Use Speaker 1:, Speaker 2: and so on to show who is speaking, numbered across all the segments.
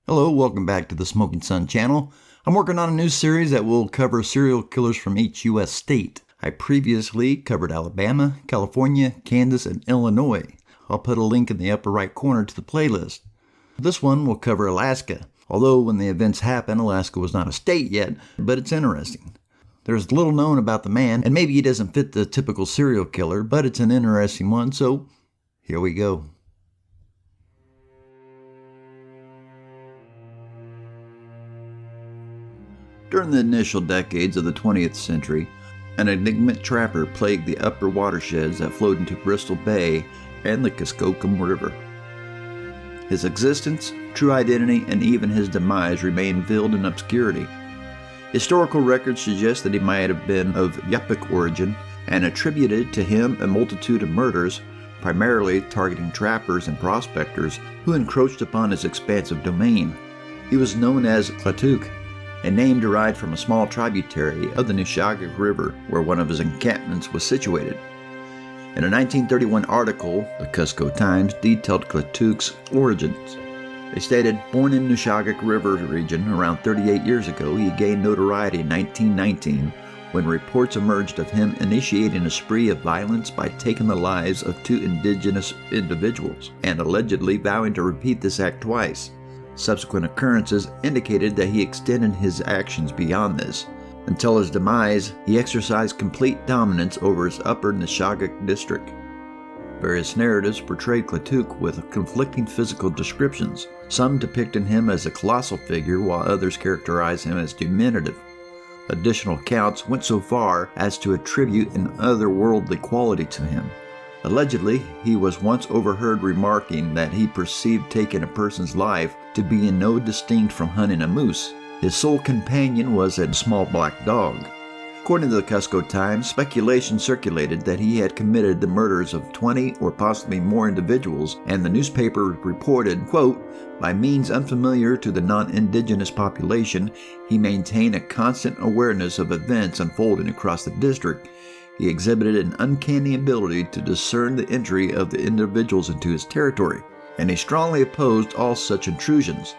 Speaker 1: Hello, welcome back to the Smoking Sun channel. I'm working on a new series that will cover serial killers from each U.S. state. I previously covered Alabama, California, Kansas, and Illinois. I'll put a link in the upper right corner to the playlist. This one will cover Alaska. Although when the events happened, Alaska was not a state yet, but it's interesting. There's little known about the man, and maybe he doesn't fit the typical serial killer, but it's an interesting one, so here we go. During the initial decades of the 20th century, an enigmatic trapper plagued the upper watersheds that flowed into Bristol Bay and the Kuskokwim River. His existence, true identity, and even his demise remain veiled in obscurity. Historical records suggest that he might have been of Yupik origin and attributed to him a multitude of murders, primarily targeting trappers and prospectors who encroached upon his expansive domain. He was known as Klutuk, a name derived from a small tributary of the Nushagak River where one of his encampments was situated. In a 1931 article, the Cusco Times detailed Klutuk's origins. They stated, born in Nushagak River region around 38 years ago, he gained notoriety in 1919 when reports emerged of him initiating a spree of violence by taking the lives of 2 indigenous individuals and allegedly vowing to repeat this act twice. Subsequent occurrences indicated that he extended his actions beyond this. Until his demise, he exercised complete dominance over his upper Nushagak district. Various narratives portrayed Klutuk with conflicting physical descriptions, some depicting him as a colossal figure while others characterized him as diminutive. Additional accounts went so far as to attribute an otherworldly quality to him. Allegedly, he was once overheard remarking that he perceived taking a person's life to be in no distinct from hunting a moose. His sole companion was a small black dog. According to the Cusco Times, speculation circulated that he had committed the murders of 20 or possibly more individuals, and the newspaper reported, quote, by means unfamiliar to the non-indigenous population, he maintained a constant awareness of events unfolding across the district. He exhibited an uncanny ability to discern the entry of the individuals into his territory, and he strongly opposed all such intrusions.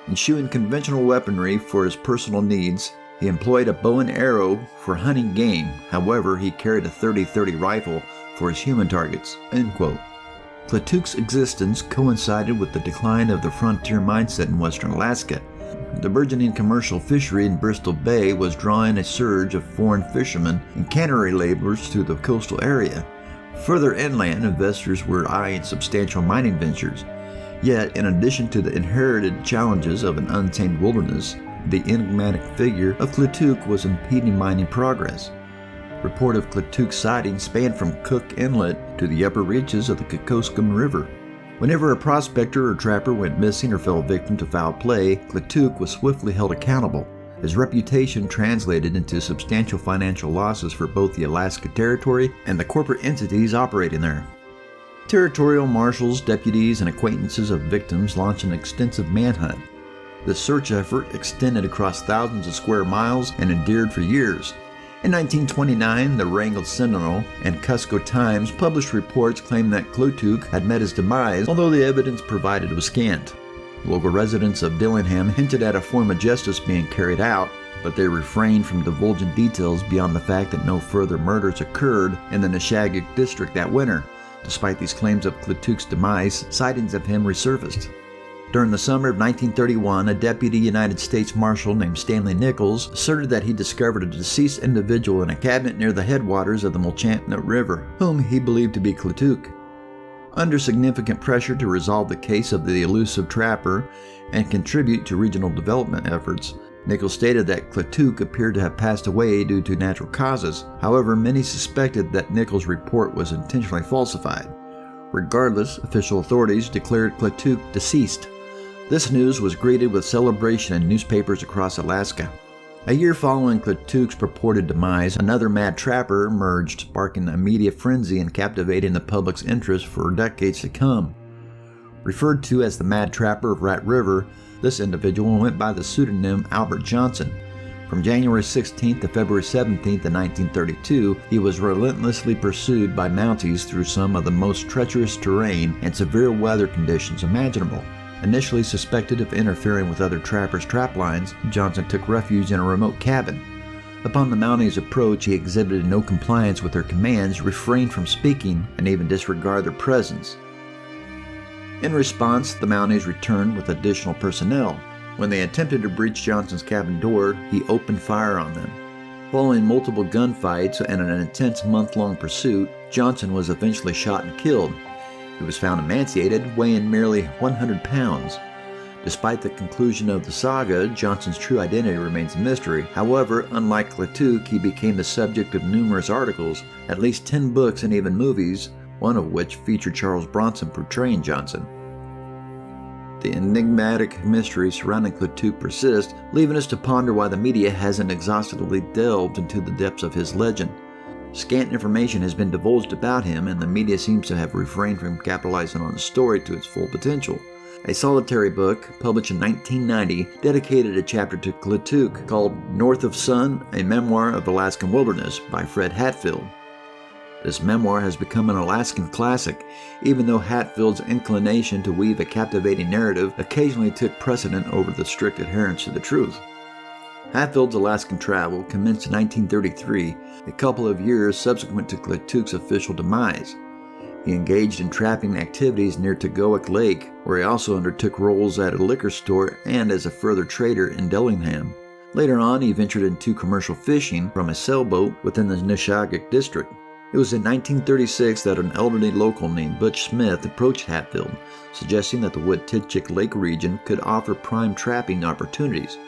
Speaker 1: Eschewing conventional weaponry for his personal needs, he employed a bow and arrow for hunting game. However, he carried a .30-30 rifle for his human targets. End quote. Klutuk's existence coincided with the decline of the frontier mindset in western Alaska. The burgeoning commercial fishery in Bristol Bay was drawing a surge of foreign fishermen and cannery laborers to the coastal area. Further inland, investors were eyeing substantial mining ventures. Yet, in addition to the inherited challenges of an untamed wilderness, the enigmatic figure of Klutuk was impeding mining progress. Report of Klutuk's sightings spanned from Cook Inlet to the upper reaches of the Kuskokwim River. Whenever a prospector or trapper went missing or fell victim to foul play, Klutuk was swiftly held accountable. His reputation translated into substantial financial losses for both the Alaska Territory and the corporate entities operating there. Territorial marshals, deputies, and acquaintances of victims launched an extensive manhunt. The search effort extended across thousands of square miles and endured for years. In 1929, the Wrangell Sentinel and Cusco Times published reports claiming that Klutuk had met his demise, although the evidence provided was scant. Local residents of Dillingham hinted at a form of justice being carried out, but they refrained from divulging details beyond the fact that no further murders occurred in the Nushagak district that winter. Despite these claims of Klutuk's demise, sightings of him resurfaced. During the summer of 1931, a deputy United States Marshal named Stanley Nichols asserted that he discovered a deceased individual in a cabinet near the headwaters of the Mulchantet River, whom he believed to be Klutuk. Under significant pressure to resolve the case of the elusive trapper and contribute to regional development efforts, Nichols stated that Klutuk appeared to have passed away due to natural causes. However, many suspected that Nichols' report was intentionally falsified. Regardless, official authorities declared Klutuk deceased. This news was greeted with celebration in newspapers across Alaska. A year following Klutuk's purported demise, another mad trapper emerged, sparking a media frenzy and captivating the public's interest for decades to come. Referred to as the Mad Trapper of Rat River, this individual went by the pseudonym Albert Johnson. From January 16th to February 17th of 1932, he was relentlessly pursued by Mounties through some of the most treacherous terrain and severe weather conditions imaginable. Initially suspected of interfering with other trappers' trap lines, Johnson took refuge in a remote cabin. Upon the Mounties' approach, he exhibited no compliance with their commands, refrained from speaking, and even disregarded their presence. In response, the Mounties returned with additional personnel. When they attempted to breach Johnson's cabin door, he opened fire on them. Following multiple gunfights and an intense month-long pursuit, Johnson was eventually shot and killed. He was found emaciated, weighing merely 100 pounds. Despite the conclusion of the saga, Johnson's true identity remains a mystery. However, unlike Klutuk, he became the subject of numerous articles, at least 10 books and even movies, one of which featured Charles Bronson portraying Johnson. The enigmatic mystery surrounding Klutuk persists, leaving us to ponder why the media hasn't exhaustively delved into the depths of his legend. Scant information has been divulged about him, and the media seems to have refrained from capitalizing on the story to its full potential. A solitary book, published in 1990, dedicated a chapter to Klutuk called North of Sun, A Memoir of Alaskan Wilderness by Fred Hatfield. This memoir has become an Alaskan classic, even though Hatfield's inclination to weave a captivating narrative occasionally took precedent over the strict adherence to the truth. Hatfield's Alaskan travel commenced in 1933, a couple of years subsequent to Klutuk's official demise. He engaged in trapping activities near Tagoic Lake, where he also undertook roles at a liquor store and as a further trader in Dillingham. Later on, he ventured into commercial fishing from a sailboat within the Nishagak district. It was in 1936 that an elderly local named Butch Smith approached Hatfield, suggesting that the Wood-Titchik Lake region could offer prime trapping opportunities.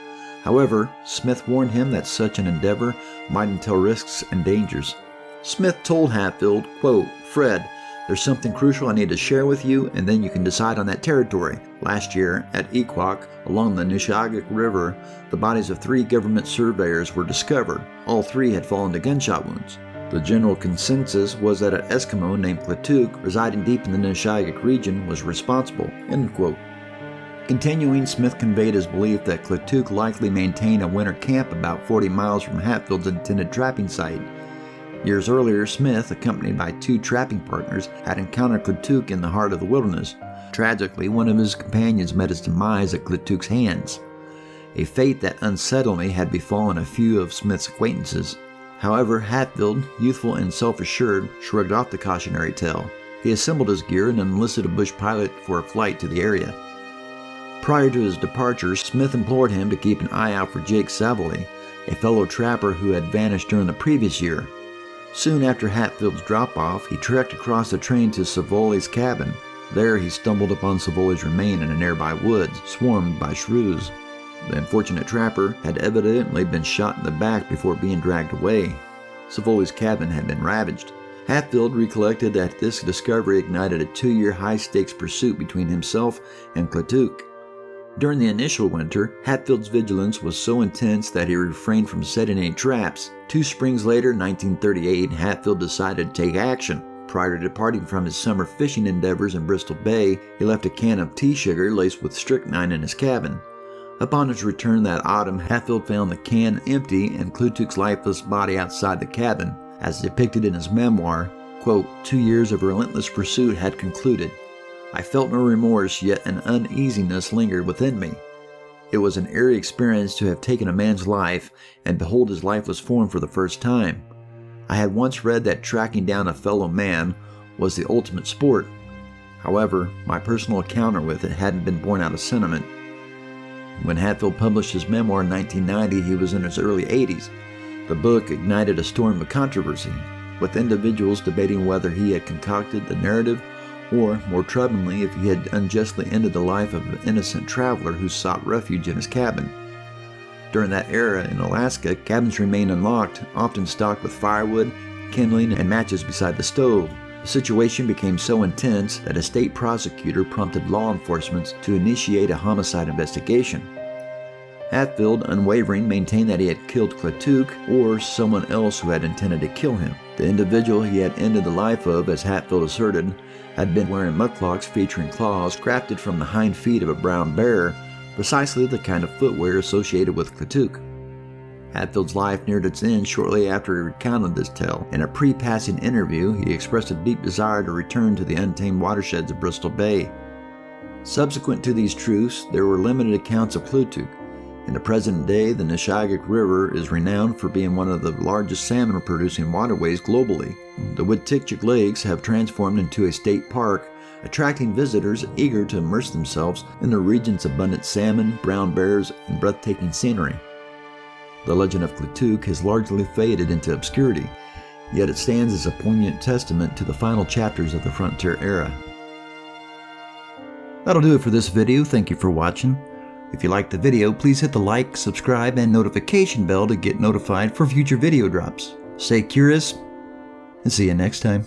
Speaker 1: However, Smith warned him that such an endeavor might entail risks and dangers. Smith told Hatfield, quote, "Fred, there's something crucial I need to share with you, and then you can decide on that territory. Last year, at Equok, along the Nishagak River, the bodies of 3 government surveyors were discovered. All 3 had fallen to gunshot wounds. The general consensus was that an Eskimo named Klutuk, residing deep in the Nishagak region, was responsible." End quote. Continuing, Smith conveyed his belief that Klutuk likely maintained a winter camp about 40 miles from Hatfield's intended trapping site. Years earlier, Smith, accompanied by 2 trapping partners, had encountered Klutuk in the heart of the wilderness. Tragically, one of his companions met his demise at Klutuk's hands, a fate that unsettlingly had befallen a few of Smith's acquaintances. However, Hatfield, youthful and self-assured, shrugged off the cautionary tale. He assembled his gear and enlisted a bush pilot for a flight to the area. Prior to his departure, Smith implored him to keep an eye out for Jake Savoli, a fellow trapper who had vanished during the previous year. Soon after Hatfield's drop-off, he trekked across the train to Savoli's cabin. There he stumbled upon Savoli's remains in a nearby woods, swarmed by shrews. The unfortunate trapper had evidently been shot in the back before being dragged away. Savoli's cabin had been ravaged. Hatfield recollected that this discovery ignited a 2-year high-stakes pursuit between himself and Klutuk. During the initial winter, Hatfield's vigilance was so intense that he refrained from setting any traps. 2 springs later, 1938, Hatfield decided to take action. Prior to departing from his summer fishing endeavors in Bristol Bay, he left a can of tea sugar laced with strychnine in his cabin. Upon his return that autumn, Hatfield found the can empty and Klutuk's lifeless body outside the cabin. As depicted in his memoir, quote, 2 years of relentless pursuit had concluded. I felt no remorse, yet an uneasiness lingered within me. It was an eerie experience to have taken a man's life, and behold his lifeless form for the first time. I had once read that tracking down a fellow man was the ultimate sport. However, my personal encounter with it hadn't been born out of sentiment. When Hatfield published his memoir in 1990, he was in his early 80s. The book ignited a storm of controversy, with individuals debating whether he had concocted the narrative or, more troublingly, if he had unjustly ended the life of an innocent traveler who sought refuge in his cabin. During that era in Alaska, cabins remained unlocked, often stocked with firewood, kindling, and matches beside the stove. The situation became so intense that a state prosecutor prompted law enforcement to initiate a homicide investigation. Hatfield, unwavering, maintained that he had killed Klutuk or someone else who had intended to kill him. The individual he had ended the life of, as Hatfield asserted, had been wearing mudclogs featuring claws crafted from the hind feet of a brown bear, precisely the kind of footwear associated with Klutuk. Hatfield's life neared its end shortly after he recounted this tale. In a pre-passing interview, he expressed a deep desire to return to the untamed watersheds of Bristol Bay. Subsequent to these truths, there were limited accounts of Klutuk. In the present day, the Nishagak River is renowned for being one of the largest salmon-producing waterways globally. The Wittikchik Lakes have transformed into a state park, attracting visitors eager to immerse themselves in the region's abundant salmon, brown bears, and breathtaking scenery. The legend of Klutuk has largely faded into obscurity, yet it stands as a poignant testament to the final chapters of the frontier era. That'll do it for this video. Thank you for watching. If you liked the video, please hit the like, subscribe, and notification bell to get notified for future video drops. Stay curious, and see you next time.